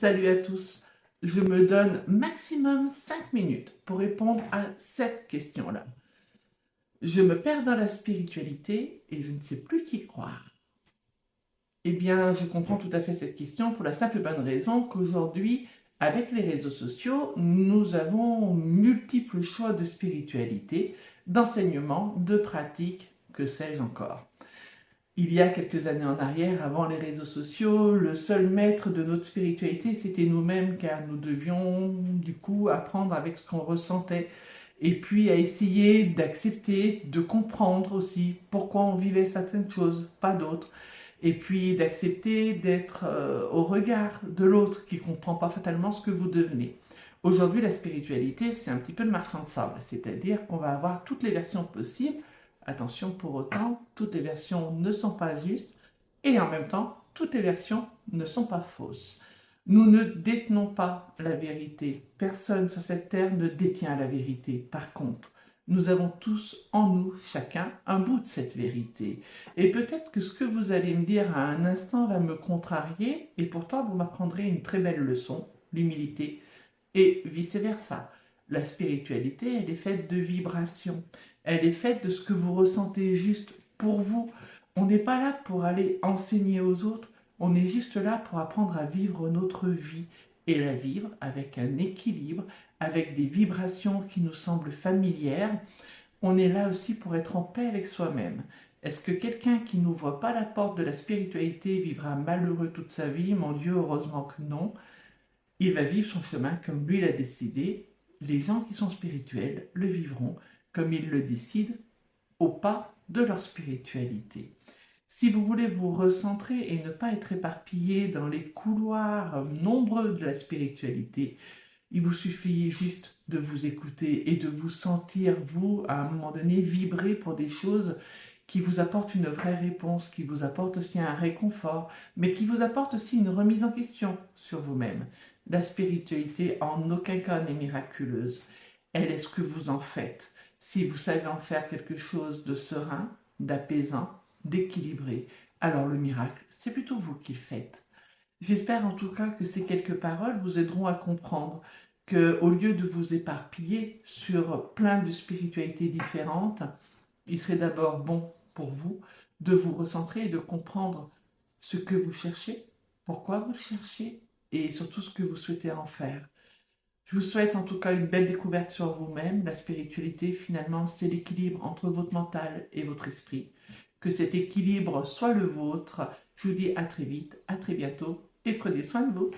Salut à tous. Je me donne maximum 5 minutes pour répondre à cette question-là. Je me perds dans la spiritualité et je ne sais plus qui croire. Eh bien, je comprends tout à fait cette question pour la simple et bonne raison qu'aujourd'hui, avec les réseaux sociaux, nous avons multiples choix de spiritualité, d'enseignement, de pratiques, que sais-je encore. Il y a quelques années en arrière, avant les réseaux sociaux, le seul maître de notre spiritualité, c'était nous-mêmes, car nous devions du coup apprendre avec ce qu'on ressentait, et puis à essayer d'accepter, de comprendre aussi pourquoi on vivait certaines choses, pas d'autres, et puis d'accepter d'être au regard de l'autre qui ne comprend pas fatalement ce que vous devenez. Aujourd'hui, la spiritualité, c'est un petit peu le marchand de sable, c'est-à-dire qu'on va avoir toutes les versions possibles. Attention, pour autant, toutes les versions ne sont pas justes et en même temps, toutes les versions ne sont pas fausses. Nous ne détenons pas la vérité. Personne sur cette terre ne détient la vérité. Par contre, nous avons tous en nous, chacun, un bout de cette vérité. Et peut-être que ce que vous allez me dire à un instant va me contrarier, et pourtant vous m'apprendrez une très belle leçon, l'humilité, et vice-versa. La spiritualité, elle est faite de vibrations. Elle est faite de ce que vous ressentez juste pour vous. On n'est pas là pour aller enseigner aux autres. On est juste là pour apprendre à vivre notre vie et la vivre avec un équilibre, avec des vibrations qui nous semblent familières. On est là aussi pour être en paix avec soi-même. Est-ce que quelqu'un qui n'ouvre pas la porte de la spiritualité vivra malheureux toute sa vie? Mon Dieu, heureusement que non. Il va vivre son chemin comme lui l'a décidé. Les gens qui sont spirituels le vivront comme ils le décident au pas de leur spiritualité. Si vous voulez vous recentrer et ne pas être éparpillé dans les couloirs nombreux de la spiritualité, il vous suffit juste de vous écouter et de vous sentir, vous, à un moment donné, vibrer pour des choses qui vous apportent une vraie réponse, qui vous apportent aussi un réconfort, mais qui vous apportent aussi une remise en question sur vous-même. La spiritualité, en aucun cas, n'est miraculeuse. Elle est ce que vous en faites. Si vous savez en faire quelque chose de serein, d'apaisant, d'équilibré, alors le miracle, c'est plutôt vous qui le faites. J'espère en tout cas que ces quelques paroles vous aideront à comprendre que, au lieu de vous éparpiller sur plein de spiritualités différentes, il serait d'abord bon pour vous de vous recentrer et de comprendre ce que vous cherchez, pourquoi vous le cherchez et surtout ce que vous souhaitez en faire. Je vous souhaite en tout cas une belle découverte sur vous-même. La spiritualité, finalement, c'est l'équilibre entre votre mental et votre esprit. Que cet équilibre soit le vôtre. Je vous dis à très vite, à très bientôt et prenez soin de vous.